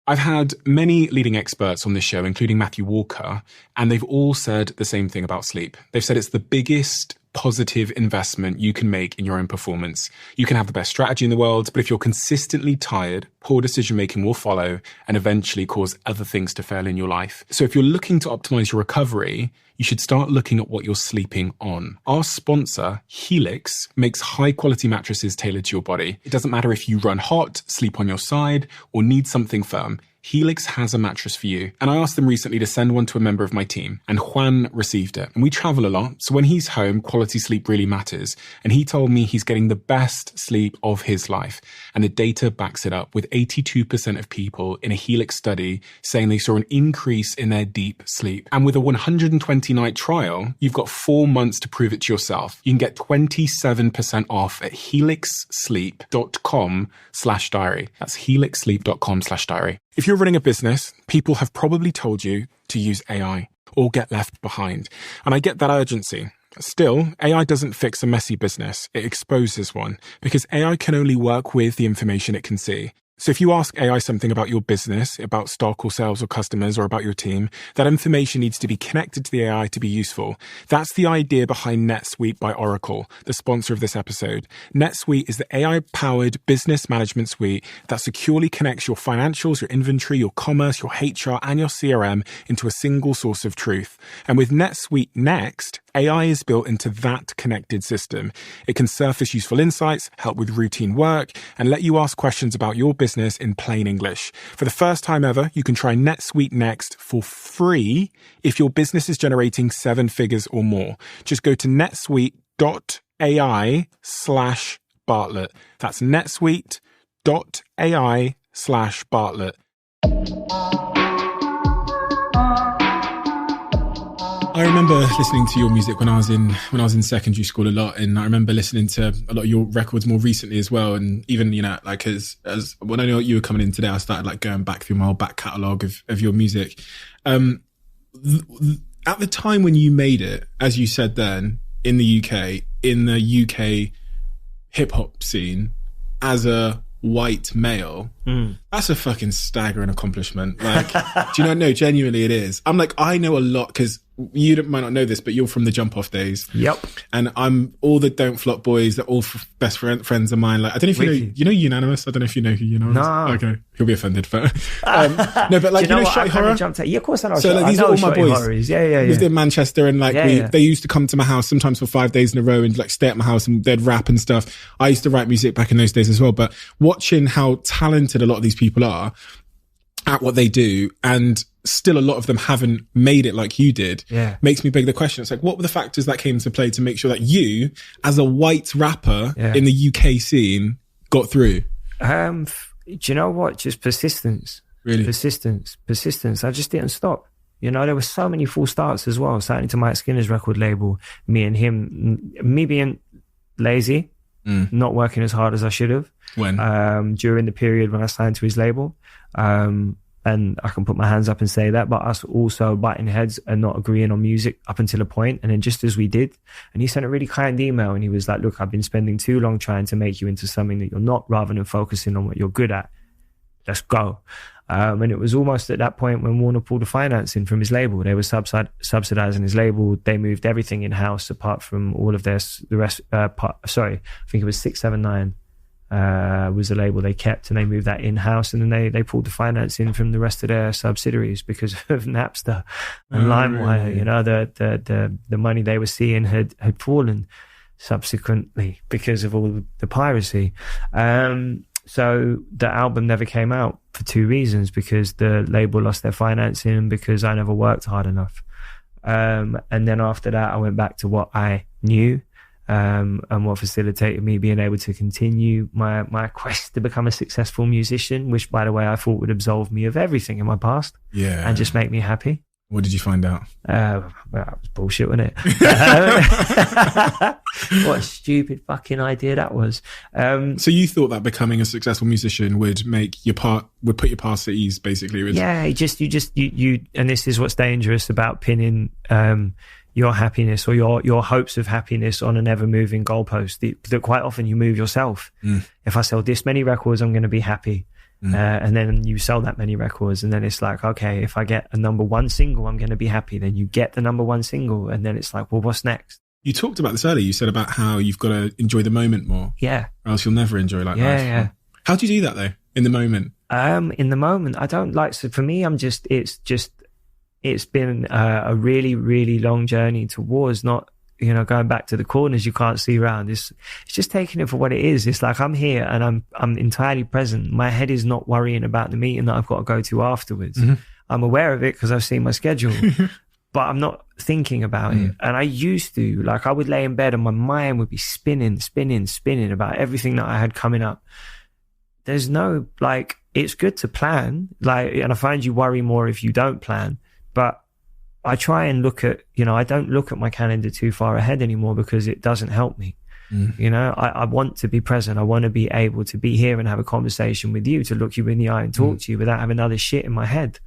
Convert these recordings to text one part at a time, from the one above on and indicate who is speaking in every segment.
Speaker 1: I've had many leading experts on this show, including Matthew Walker, and they've all said the same thing about sleep. They've said it's the biggest positive investment you can make in your own performance. You can have the best strategy in the world, but if you're consistently tired, poor decision-making will follow and eventually cause other things to fail in your life. So if you're looking to optimize your recovery, you should start looking at what you're sleeping on. Our sponsor, Helix, makes high-quality mattresses tailored to your body. It doesn't matter if you run hot, sleep on your side, or need something firm. Helix has a mattress for you. And I asked them recently to send one to a member of my team, and Juan received it. And we travel a lot, so when he's home, quality sleep really matters. And he told me he's getting the best sleep of his life. And the data backs it up, with 82% of people in a Helix study saying they saw an increase in their deep sleep. And with a 120-night trial, you've got 4 months to prove it to yourself. You can get 27% off at helixsleep.com/diary. That's helixsleep.com/diary. If you're running a business, people have probably told you to use AI or get left behind. And I get that urgency. Still, AI doesn't fix a messy business. It exposes one, because AI can only work with the information it can see. So if you ask AI something about your business, about stock or sales or customers or about your team, that information needs to be connected to the AI to be useful. That's the idea behind NetSuite by Oracle, the sponsor of this episode. NetSuite is the AI-powered business management suite that securely connects your financials, your inventory, your commerce, your HR, and your CRM into a single source of truth. And with NetSuite Next, AI is built into that connected system. It can surface useful insights, help with routine work, and let you ask questions about your business in plain English. For the first time ever, you can try NetSuite Next for free if your business is generating 7 figures or more. Just go to netsuite.ai/Bartlett. That's netsuite.ai/Bartlett. I remember listening to your music when I was in secondary school a lot, and I remember listening to a lot of your records more recently as well. And even, you know, like as when I knew you were coming in today, I started like going back through my whole back catalogue of your music. At the time when you made it, as you said then, in the UK hip hop scene, as a white male, that's a fucking staggering accomplishment. Like, do you know? No, genuinely it is. I'm like, I know a lot, because you might not know this, but you're from the Jump Off days.
Speaker 2: Yep.
Speaker 1: And I'm all the Don't Flop boys. They're all best friends of mine. Like, I don't know if you know Unanimous. I don't know if you know who Unanimous.
Speaker 2: No.
Speaker 1: Okay, he'll be offended, but no, but like,
Speaker 2: you know
Speaker 1: Shotty Horror.
Speaker 2: Yeah, of course I know.
Speaker 1: So like, these are all my boys.
Speaker 2: Yeah.
Speaker 1: Lived in Manchester, and like they used to come to my house sometimes for 5 days in a row and like stay at my house, and they'd rap and stuff. I used to write music back in those days as well. But watching how talented a lot of these people are at what they do, and still a lot of them haven't made it like you did, makes me beg the question. It's like, what were the factors that came into play to make sure that you, as a white rapper in the UK scene, got through?
Speaker 2: Do you know what? Just persistence.
Speaker 1: Really?
Speaker 2: Persistence. I just didn't stop. You know, there were so many false starts as well. Signing to Mike Skinner's record label, me being lazy, not working as hard as I should have.
Speaker 1: When?
Speaker 2: During the period when I signed to his label. And I can put my hands up and say that, but us also butting heads and not agreeing on music up until a point. And then just as we did, and he sent a really kind email, and he was like, look, I've been spending too long trying to make you into something that you're not, rather than focusing on what you're good at. Let's go. And it was almost at that point when Warner pulled the financing from his label. They were subsidizing his label. They moved everything in-house apart from all of the rest. I think it was 679. Was the label they kept, and they moved that in-house, and then they pulled the financing from the rest of their subsidiaries because of Napster and LimeWire. Really? You know, the money they were seeing had fallen subsequently because of all the piracy. So the album never came out for 2 reasons: because the label lost their financing, and because I never worked hard enough. And then after that, I went back to what I knew. And what facilitated me being able to continue my quest to become a successful musician, which, by the way, I thought would absolve me of everything in my past, and just make me happy.
Speaker 1: What did you find out?
Speaker 2: Well, that was bullshit, wasn't it? What a stupid fucking idea that was.
Speaker 1: So you thought that becoming a successful musician would put your past at ease, basically?
Speaker 2: Yeah, you, and this is what's dangerous about pinning your happiness or your hopes of happiness on an ever-moving goalpost that quite often you move yourself. If I sell this many records, I'm going to be happy. And then you sell that many records, and then it's like, okay, if I get a number one single, I'm going to be happy. Then you get the number one single, and then it's like, well, what's next?
Speaker 1: You talked about this earlier. You said about how you've got to enjoy the moment more.
Speaker 2: Yeah.
Speaker 1: Or else you'll never enjoy life.
Speaker 2: Yeah.
Speaker 1: How do you do that though? In the moment?
Speaker 2: In the moment, I don't like, so for me, it's been a really, really long journey towards not, going back to the corners you can't see around. It's just taking it for what it is. It's like I'm here and I'm entirely present. My head is not worrying about the meeting that I've got to go to afterwards. Mm-hmm. I'm aware of it because I've seen my schedule, but I'm not thinking about it. And I used to, like, I would lay in bed and my mind would be spinning about everything that I had coming up. There's no, like, it's good to plan, like, and I find you worry more if you don't plan, but I try and look at, I don't look at my calendar too far ahead anymore because it doesn't help me. I want to be present. I want to be able to be here and have a conversation with you, to look you in the eye and talk to you without having other shit in my head.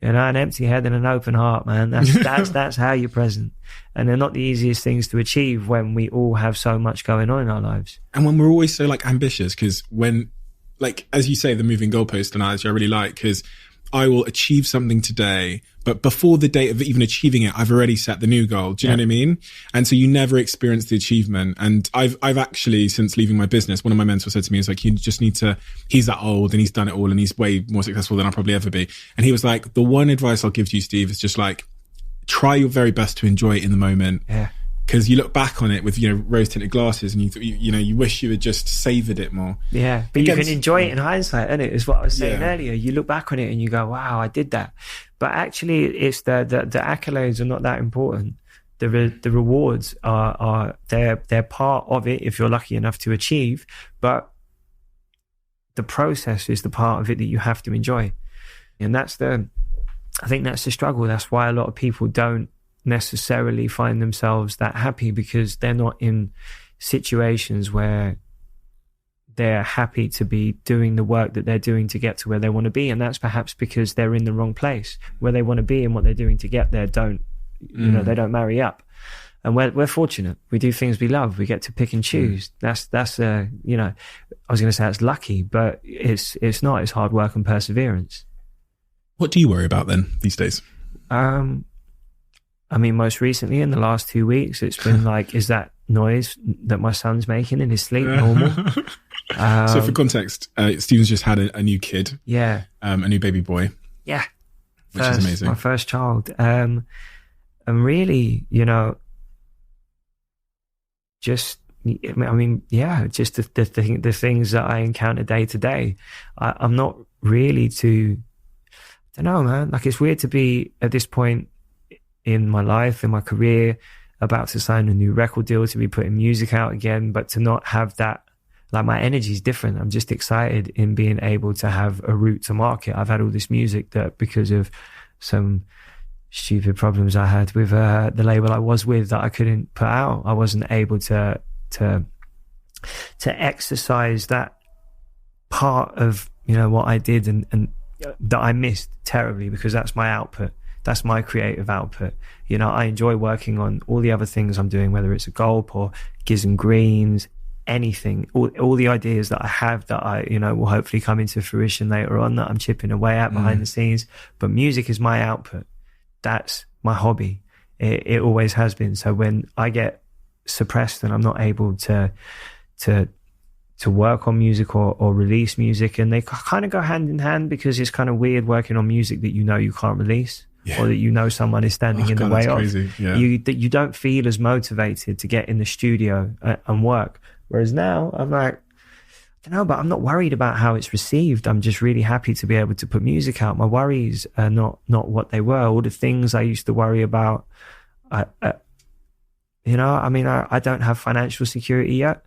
Speaker 2: An empty head and an open heart, man. That's how you're present. And they're not the easiest things to achieve when we all have so much going on in our lives.
Speaker 1: And when we're always so like ambitious, because when, like, as you say, the moving goalpost analogy I really like, because I will achieve something today, but before the date of even achieving it, I've already set the new goal. Do you know what I mean? And so you never experience the achievement. And I've actually, since leaving my business, one of my mentors said to me, is like, you just need to, he's that old and he's done it all and he's way more successful than I'll probably ever be. And he was like, the one advice I'll give to you, Steve, is just like, try your very best to enjoy it in the moment.
Speaker 2: Yeah.
Speaker 1: Because you look back on it with, rose tinted glasses and you wish you had just savoured it more.
Speaker 2: Yeah. But you can enjoy it in hindsight, isn't it? Is what I was saying earlier. You look back on it and you go, wow, I did that. But actually it's the accolades are not that important. The rewards are they're part of it if you're lucky enough to achieve, but the process is the part of it that you have to enjoy. And I think that's the struggle. That's why a lot of people don't necessarily find themselves that happy, because they're not in situations where they're happy to be doing the work that they're doing to get to where they want to be. And that's perhaps because they're in the wrong place. Where they want to be and what they're doing to get there they don't marry up. And we're fortunate. We do things we love. We get to pick and choose. That's I was going to say it's lucky, but it's not. It's hard work and perseverance.
Speaker 1: What do you worry about then these days?
Speaker 2: Most recently in the last 2 weeks, it's been like, is that noise that my son's making in his sleep normal?
Speaker 1: So for context, Stephen's just had a new kid.
Speaker 2: Yeah.
Speaker 1: A new baby boy.
Speaker 2: Yeah.
Speaker 1: Which is amazing.
Speaker 2: My first child. And really, just the things that I encounter day to day. I'm not really I don't know, man. Like, it's weird to be at this point in my life, in my career, about to sign a new record deal, to be putting music out again, but to not have that, like, my energy is different. I'm just excited in being able to have a route to market. I've had all this music that, because of some stupid problems I had with the label I was with, that I couldn't put out. I wasn't able to exercise that part of, what I did and that I missed terribly, because that's my output. That's my creative output. I enjoy working on all the other things I'm doing, whether it's a Gulp or Giz and Greens, anything, all the ideas that I have that I, will hopefully come into fruition later on, that I'm chipping away at behind the scenes. But music is my output. That's my hobby. It always has been. So when I get suppressed and I'm not able to work on music or release music, and they kind of go hand in hand, because it's kind of weird working on music that you can't release. Yeah. Or that someone is standing in the way of.
Speaker 1: Yeah.
Speaker 2: You don't feel as motivated to get in the studio and work. Whereas now I'm like, I don't know, but I'm not worried about how it's received. I'm just really happy to be able to put music out. My worries are not what they were. All the things I used to worry about, I don't have financial security yet.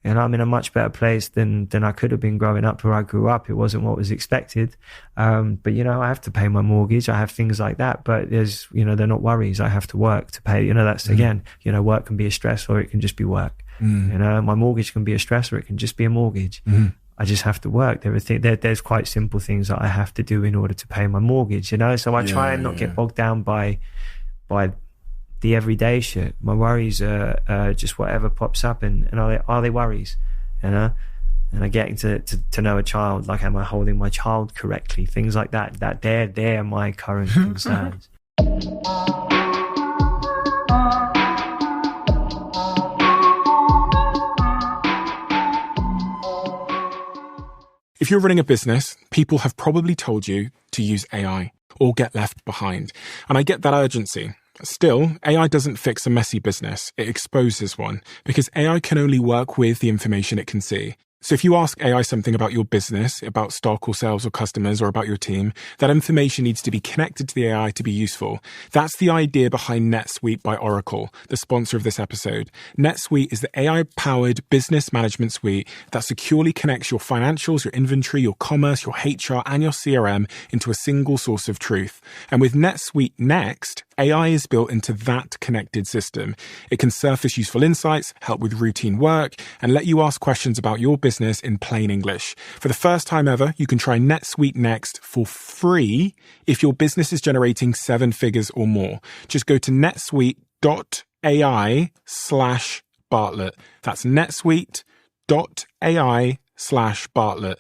Speaker 2: I'm in a much better place than I could have been growing up where I grew up. It wasn't what was expected. But, I have to pay my mortgage. I have things like that. But there's, they're not worries. I have to work to pay. That's, again, work can be a stress, or it can just be work. My mortgage can be a stress, or it can just be a mortgage. I just have to work. There's quite simple things that I have to do in order to pay my mortgage, So I try and not get bogged down by the everyday shit. My worries are just whatever pops up, and are they worries, And I getting to know a child, like, am I holding my child correctly? Things like that, they're my current concerns.
Speaker 1: If you're running a business, people have probably told you to use AI or get left behind. And I get that urgency. Still, AI doesn't fix a messy business. It exposes one, because AI can only work with the information it can see. So if you ask AI something about your business, about stock or sales or customers or about your team, that information needs to be connected to the AI to be useful. That's the idea behind NetSuite by Oracle, the sponsor of this episode. NetSuite is the AI-powered business management suite that securely connects your financials, your inventory, your commerce, your HR, and your CRM into a single source of truth. And with NetSuite Next, AI is built into that connected system. It can surface useful insights, help with routine work, and let you ask questions about your business in plain English. For the first time ever, you can try NetSuite Next for free if your business is generating 7 figures or more. Just go to netsuite.ai/Bartlett. That's netsuite.ai/Bartlett.